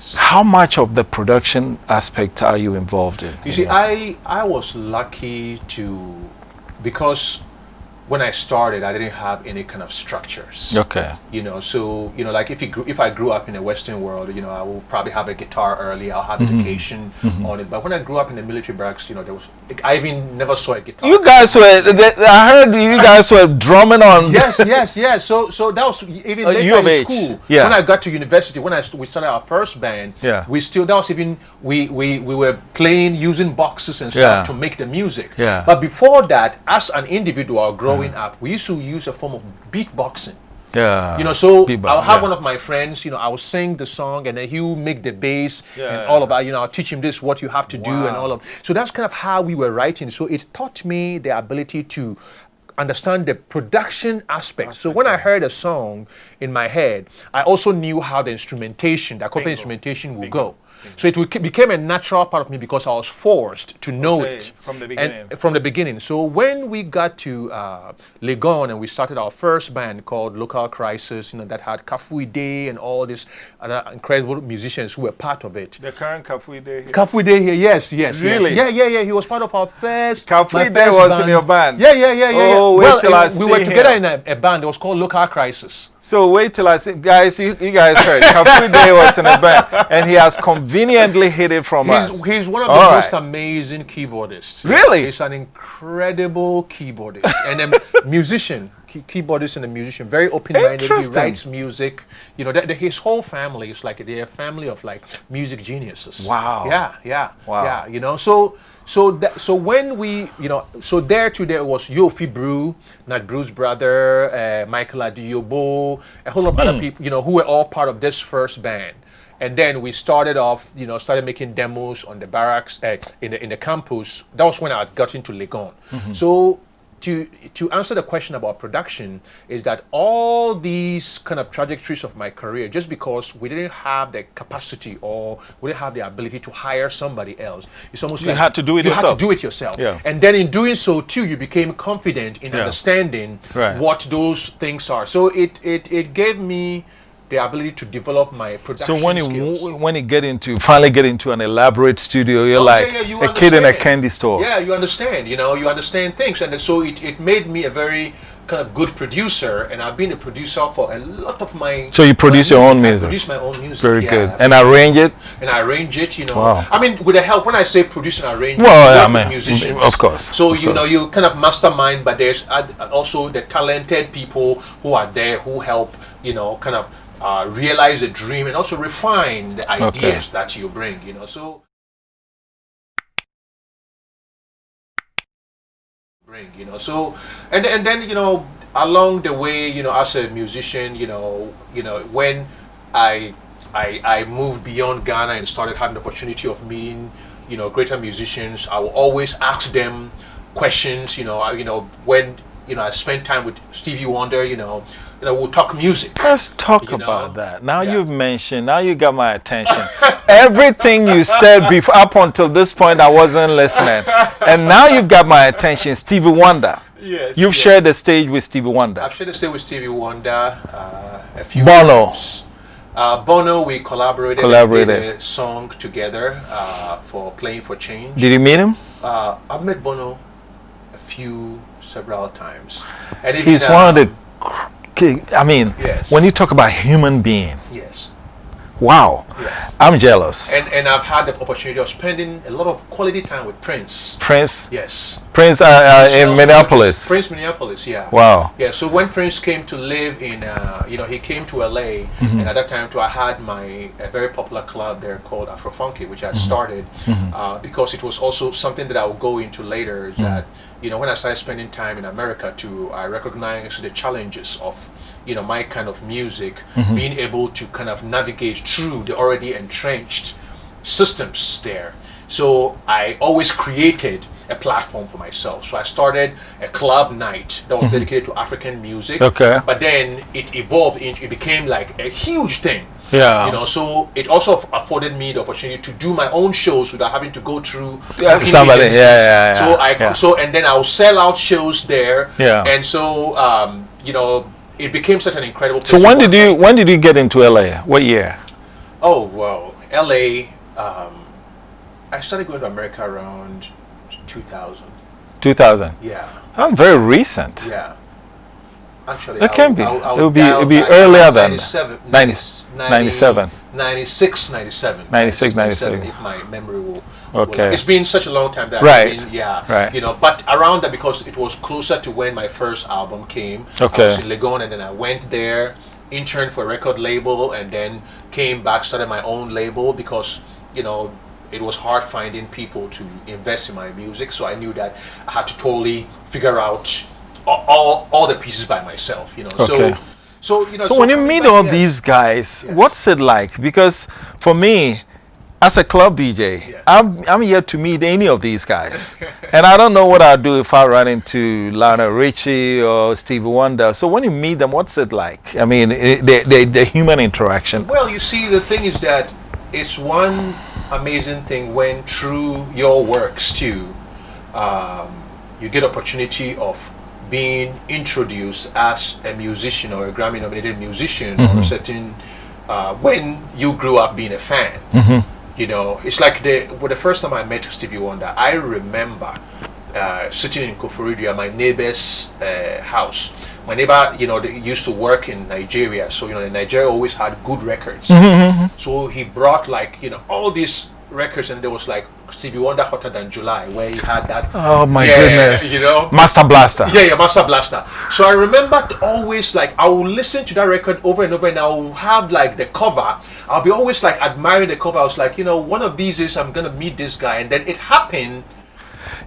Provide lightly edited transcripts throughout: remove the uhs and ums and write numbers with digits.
Yes. How much of the production aspect are you involved in? You see, I was lucky to, because when I started, I didn't have any kind of structures. Okay. You know, so like if I grew up in the Western world, you know, I will probably have a guitar early. I'll have education on it. But when I grew up in the military barracks, you know, I even never saw a guitar. You guys were. I heard you guys were drumming on. Yes. So that was even later in school. Yeah. When I got to university, when we started our first band, yeah. we were playing using boxes and stuff to make the music. Yeah. But before that, as an individual growing up, we used to use a form of beatboxing. Yeah. You know, so I'll have one of my friends, you know, I will sing the song and then he will make the bass and all of that, you know, I'll teach him this, what you have to do and all of. So that's kind of how we were writing. So it taught me the ability to understand the production aspect. So when I heard a song in my head, I also knew how the instrumentation, the accompanying instrumentation would go. So it became a natural part of me because I was forced to know it from the beginning. From the beginning. So when we got to Legon and we started our first band called Local Crisis, you know, that had Kafui Day and all these other incredible musicians who were part of it. The current Kafui Day here? Kafui Day here, yes. Really? Yeah. He was part of our first. Kafui Day was in your band? Yeah. Oh, wait till I see we were together in a band. It was called Local Crisis. So wait till I see, guys. You guys heard Kafui Day was in a band, and he has conveniently hid it from us. He's one of the most amazing keyboardists. Really, he's an incredible keyboardist and a musician. Keyboardist and a musician, very open-minded. He writes music. You know, his whole family is like they're a family of like music geniuses. Wow. Yeah. You know, so when we, you know, so there was YOOFI BREW, Nat Brew's brother, Micheal ADEYOBO, a whole lot of other people, you know, who were all part of this first band. And then we started off, you know, started making demos on the barracks, in the campus. That was when I got into Legon. So to answer the question about production is that all these kind of trajectories of my career, just because we didn't have the capacity or we didn't have the ability to hire somebody else, it's almost like you had to do it yourself. You had to do it yourself. Yeah. And then in doing so too, you became confident in understanding what those things are. So it gave me the ability to develop my production skills. So when you finally get into an elaborate studio, you're you a kid in a candy store. Yeah, you understand. You know, you understand things, and so it made me a very kind of good producer. And I've been a producer for a lot of my. So you produce your own music. I produce my own music. Very good. And arrange it. And I arrange it. You know. Wow. I mean, with the help. When I say produce and arrange, musicians, of course. So you know, you kind of mastermind, but there's also the talented people who are there who help. You know, kind of. Realize the dream and also refine the ideas that you bring, you know. So and then you know, along the way, you know, as a musician, you know, when I moved beyond Ghana and started having the opportunity of meeting, you know, greater musicians, I will always ask them questions, you know, when I spent time with Stevie Wonder, you know, we'll talk music. Let's talk about that. Now you've mentioned, now you got my attention. Everything you said before, up until this point, I wasn't listening. And now you've got my attention, Stevie Wonder. Yes. You've shared the stage with Stevie Wonder. I've shared the stage with Stevie Wonder a few Bono. times. Bono, we collaborated. And did a song together for Playing for Change. Did you meet him? I've met Bono several times. And even, he's one of the, I mean, when you talk about human being, wow, I'm jealous. And I've had the opportunity of spending a lot of quality time with Prince. Yes. Prince in Minneapolis. Prince, Minneapolis, yeah. Wow. Yeah, so when Prince came to live in, he came to LA, and at that time too, I had a very popular club there called Afro Funky, which I started because it was also something that I will go into later, is that, when I started spending time in America I recognized the challenges of, my kind of music, being able to kind of navigate through the already entrenched systems there. So I always created a platform for myself. So I started a club night that was dedicated to African music. Okay. But then it evolved it became like a huge thing. Yeah. So it also afforded me the opportunity to do my own shows without having to go through somebody. Yeah. So and then I'll sell out shows there. Yeah. And so it became such an incredible place. So when did you get into LA? What year? Oh, well, LA, I started going to America around 2000. 2000. Yeah. That's very recent. Yeah. Actually, It can be. It'll be like earlier than 97, 97. 96, 97. 96, 97. If my memory will. Okay. It's been such a long time that Right. I've been, yeah. Right. You know, but around that, because it was closer to when my first album came. Okay. I was in Legon, and then I went there, interned for a record label, and then came back, started my own label, because, you know, it was hard finding people to invest in my music. So I knew that I had to totally figure out all the pieces by myself, you know. Okay. So you know. So when you meet all these guys, what's it like? Because for me, as a club DJ, I'm yet to meet any of these guys, and I don't know what I'd do if I ran into Lionel Richie or Stevie Wonder. So when you meet them, what's it like? I mean, the human interaction. Well, you see, the thing is that it's one amazing thing when through your works too, you get opportunity of being introduced as a musician or a Grammy-nominated musician, or a certain when you grew up being a fan. You know, it's like the first time I met Stevie Wonder, I remember sitting in Kafui at my neighbor's house. My neighbor, you know, they used to work in Nigeria, so you know, Nigeria always had good records. So he brought, like, you know, all these records, and there was like Stevie Wonder Hotter Than July, where he had that. Oh my goodness! You know, Master Blaster. Yeah, Master Blaster. So I remember always, like, I will listen to that record over and over, and I will have like the cover. I'll be always like admiring the cover. I was like, you know, one of these days I'm gonna meet this guy, and then it happened.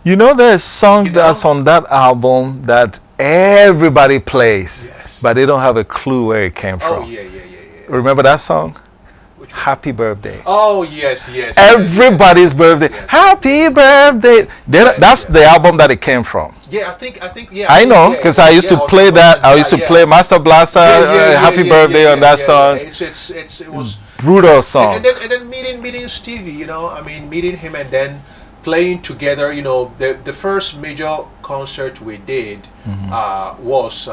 You know, there's a song that's on that album that everybody plays, but they don't have a clue where it came from. Oh yeah. Remember that song? Happy Birthday. Oh yes. Everybody's birthday. Yes. Happy birthday. That's the album that it came from. Yeah, I think. Yeah. I know, because I used to play that. I used to play Master Blaster, Happy Birthday on that song. It was brutal song. And then meeting Stevie, you know, I mean, meeting him and then playing together. You know, the first major concert we did was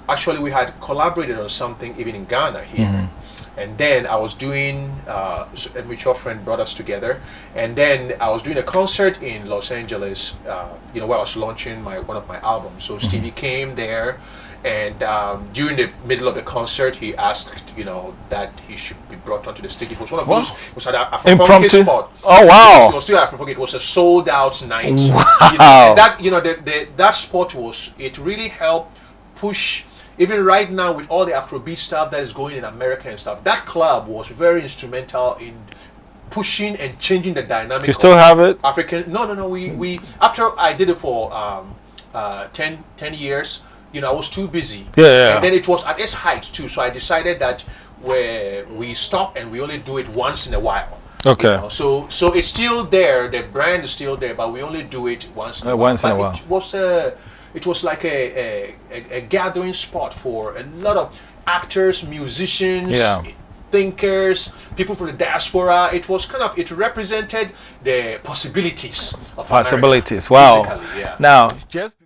actually, we had collaborated on something even in Ghana here. And then I was doing, a mutual friend brought us together, and then I was doing a concert in Los Angeles, you know, where I was launching one of my albums. So Stevie came there, and during the middle of the concert, he asked, you know, that he should be brought onto the stage. It was one of those, it was at an Afro-funky spot. Oh wow! It was still Afro-funky. It was a sold-out night. Wow! You know, and that, you know, that spot it really helped push. Even right now, with all the Afrobeat stuff that is going in America and stuff, that club was very instrumental in pushing and changing the dynamic. You still have it? African? No. We after I did it for 10 years, you know, I was too busy. Yeah. And then it was at its height too, so I decided that we stop and we only do it once in a while. Okay. You know? So it's still there. The brand is still there, but we only do it once in a while. It was like a gathering spot for a lot of actors, musicians, thinkers, people from the diaspora. It was it represented the possibilities of America, Wow. musically, yeah. Now, just